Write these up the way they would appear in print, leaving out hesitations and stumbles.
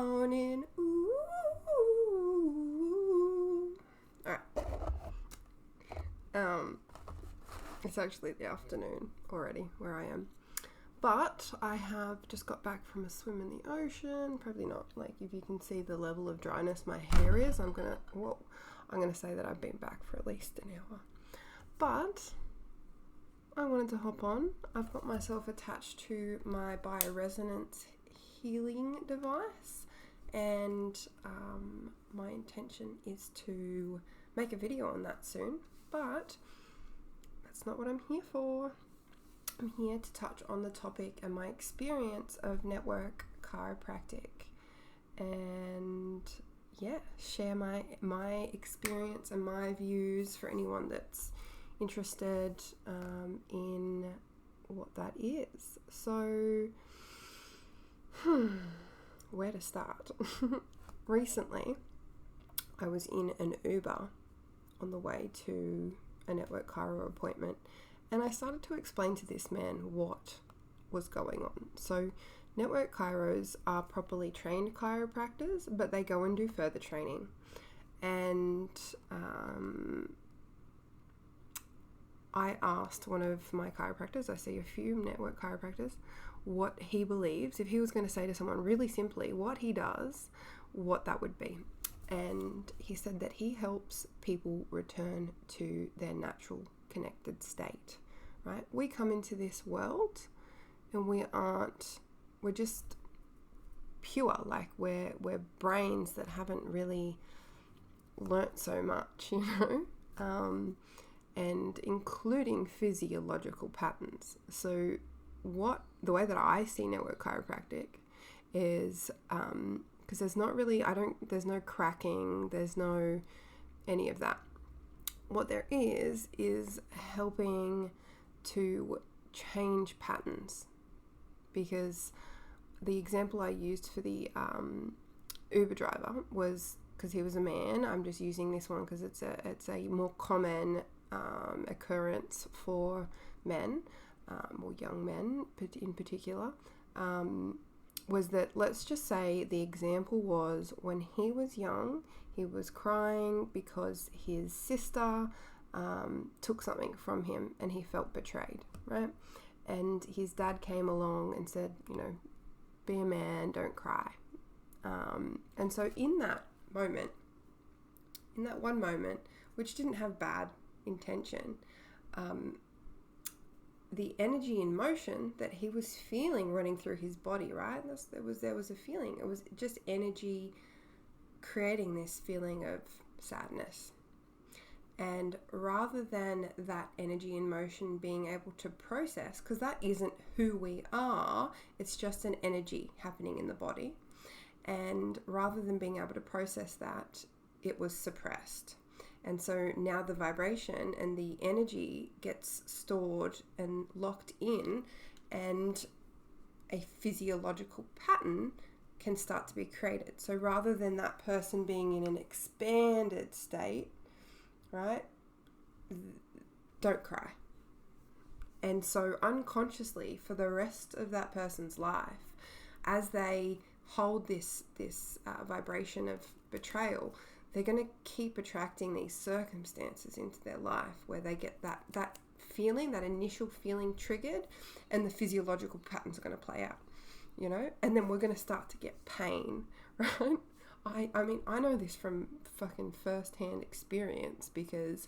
morning. Ooh. Alright. It's actually the afternoon already where I am. But I have just got back from a swim in the ocean. Probably not, like, if you can see the level of dryness my hair is, I'm gonna say that I've been back for at least an hour. But I wanted to hop on. I've got myself attached to my bioresonance healing device, and my intention is to make a video on that soon, but that's not what I'm here for. I'm here to touch on the topic and my experience of Network Chiropractic, and share my experience and my views for anyone that's interested in what that is. So, where to start? Recently, I was in an Uber on the way to a Network Chiro appointment, and I started to explain to this man what was going on. So, Network Chiros are properly trained chiropractors, but they go and do further training. And I asked one of my chiropractors, I see a few Network chiropractors, what he believes, if he was going to say to someone really simply what he does, what that would be. And he said that he helps people return to their natural connected state, right? We come into this world and we're just pure, like we're brains that haven't really learnt so much, and including physiological patterns. So the way that I see Network Chiropractic is, because there's no cracking, there's no any of that. What there is helping to change patterns, because the example I used for the Uber driver was, because he was a man, I'm just using this one because it's a more common occurrence for men, or young men in particular, was that, let's just say the example was when he was young, he was crying because his sister took something from him and he felt betrayed, right? And his dad came along and said, be a man, don't cry. And so in that one moment, which didn't have bad intention, the energy in motion that he was feeling running through his body, right? There was a feeling. It was just energy creating this feeling of sadness. And rather than that energy in motion being able to process, because that isn't who we are, it's just an energy happening in the body. And rather than being able to process that, it was suppressed. And so now the vibration and the energy gets stored and locked in, and a physiological pattern can start to be created. So rather than that person being in an expanded state, right, don't cry. And so unconsciously, for the rest of that person's life, as they hold this vibration of betrayal, they're going to keep attracting these circumstances into their life where they get that feeling, that initial feeling triggered, and the physiological patterns are going to play out, and then we're going to start to get pain, right? I mean, I know this from fucking first-hand experience, because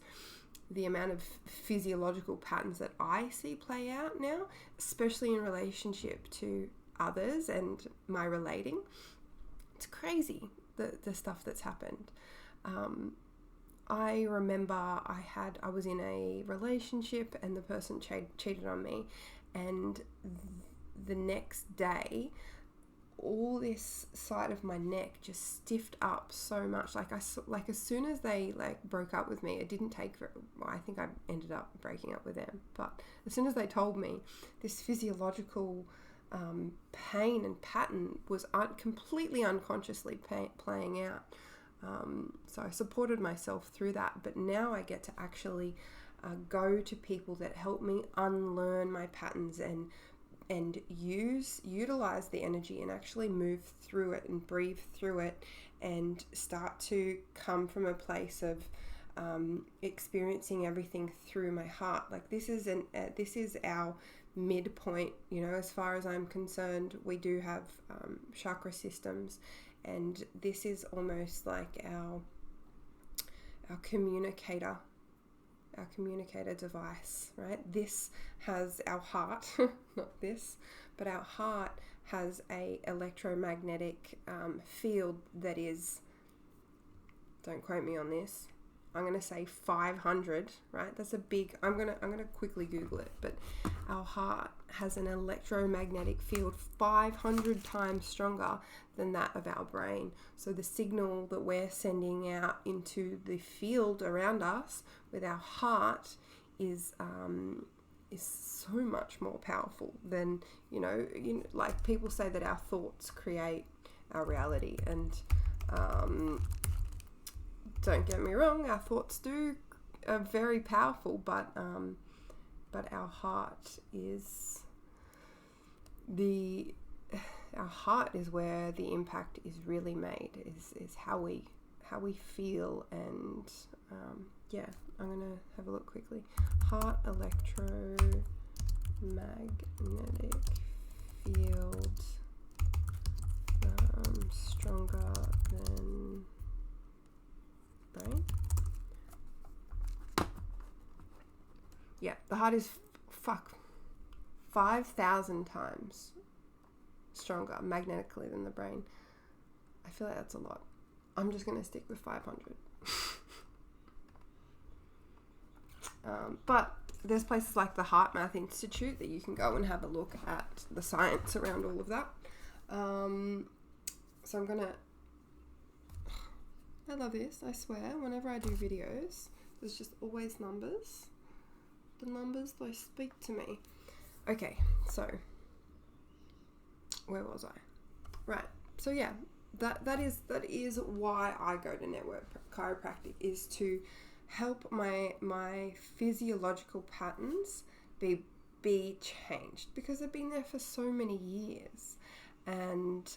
the amount of physiological patterns that I see play out now, especially in relationship to others and my relating, it's crazy, the stuff that's happened. I remember I was in a relationship and the person cheated on me, and the next day, all this side of my neck just stiffed up so much. Like as soon as they broke up with me, it didn't take I think I ended up breaking up with them, but as soon as they told me, this physiological pain and pattern was completely unconsciously playing out. So I supported myself through that, but now I get to actually go to people that help me unlearn my patterns and and utilize the energy and actually move through it and breathe through it and start to come from a place of experiencing everything through my heart. Like this is our midpoint, as far as I'm concerned. We do have chakra systems, and this is almost like our communicator device, right? This has our heart, not this, but our heart has a electromagnetic field that is, don't quote me on this, I'm going to say 500, right? That's a big, I'm going to quickly Google it, but our heart has an electromagnetic field 500 times stronger than that of our brain. So the signal that we're sending out into the field around us with our heart is so much more powerful than, like people say that our thoughts create our reality, and don't get me wrong, our thoughts are very powerful, but our heart is where the impact is really made, is how we feel. And I'm gonna have a look quickly. Heart electromagnetic field stronger than brain. Yeah, the heart is 5,000 times stronger magnetically than the brain. I feel like that's a lot. I'm just going to stick with 500. But there's places like the Heart Math Institute that you can go and have a look at the science around all of that. So I'm going to... I love this, I swear. Whenever I do videos, there's just always numbers. The numbers, they speak to me. Okay, so where was I? Right. So yeah, that is why I go to Network Chiropractic, is to help my physiological patterns be changed, because they've been there for so many years. And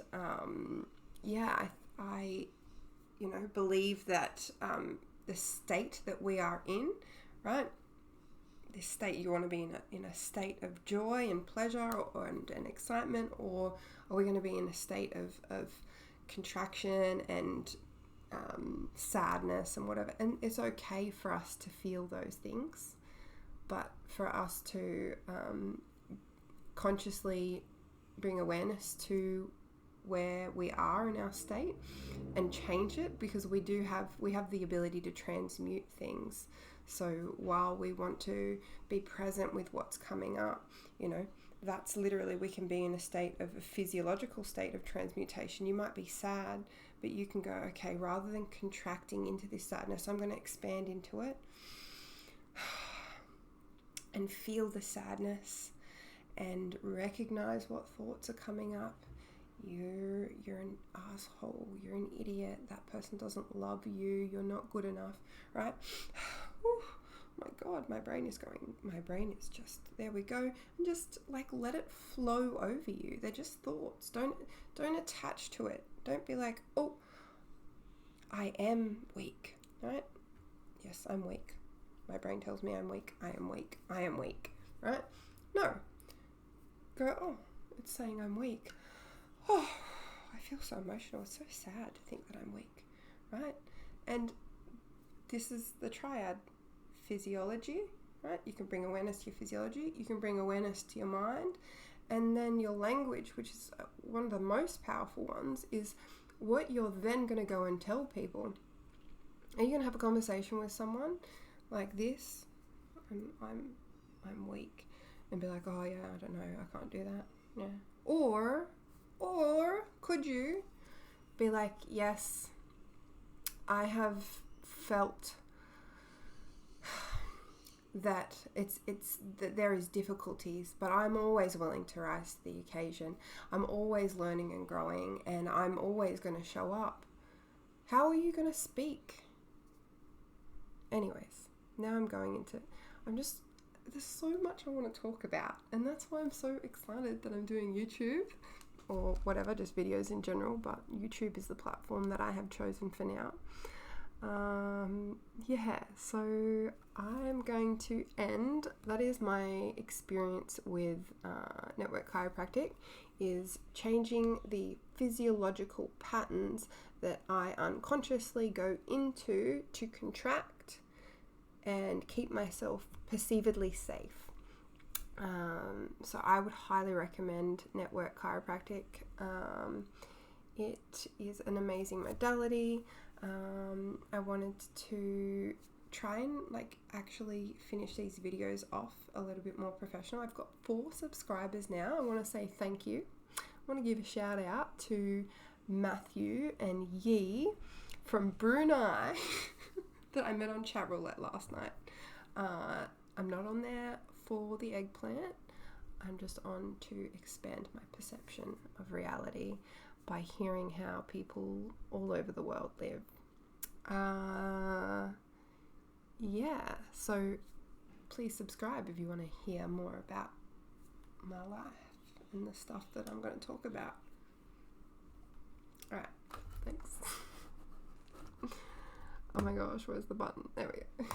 I believe that the state that we are in, right? This state, you want to be in a state of joy and pleasure and excitement, or are we going to be in a state of contraction and sadness and whatever? And it's okay for us to feel those things, but for us to consciously bring awareness to where we are in our state and change it, because we have the ability to transmute things. So while we want to be present with what's coming up, that's literally, we can be in a physiological state of transmutation. You might be sad, but you can go, okay, rather than contracting into this sadness, I'm going to expand into it and feel the sadness and recognize what thoughts are coming up. You're an asshole, you're an idiot, that person doesn't love you, you're not good enough, right? Oh my God, my brain is just, there we go. And just let it flow over you. They're just thoughts. Don't attach to it. Don't be like, oh, I am weak, right? Yes, I'm weak. My brain tells me I'm weak. I am weak. I am weak, right? No. Go, oh, it's saying I'm weak. Oh, I feel so emotional. It's so sad to think that I'm weak, right? And this is the triad. Physiology, right? You can bring awareness to your physiology. You can bring awareness to your mind. And then your language, which is one of the most powerful ones, is what you're then going to go and tell people. Are you going to have a conversation with someone like this? I'm weak. And be like, oh yeah, I don't know, I can't do that. Yeah. Or could you be like, yes, I have felt that that there is difficulties, but I'm always willing to rise to the occasion. I'm always learning and growing, and I'm always going to show up. How are you going to speak? Anyways, now I'm just there's so much I want to talk about, and that's why I'm so excited that I'm doing YouTube or whatever, just videos in general, but YouTube is the platform that I have chosen for now. So I'm going to end, that is my experience with Network Chiropractic, is changing the physiological patterns that I unconsciously go into to contract and keep myself perceivedly safe. So I would highly recommend Network Chiropractic. It is an amazing modality. I wanted to try and actually finish these videos off a little bit more professional. I've got 4 subscribers now. I want to say thank you. I want to give a shout out to Matthew and Yi from Brunei that I met on chat roulette last night. I'm not on there for the eggplant. I'm just on to expand my perception of reality by hearing how people all over the world live. So please subscribe if you want to hear more about my life and the stuff that I'm going to talk about. Alright, thanks. Oh my gosh, where's the button? There we go.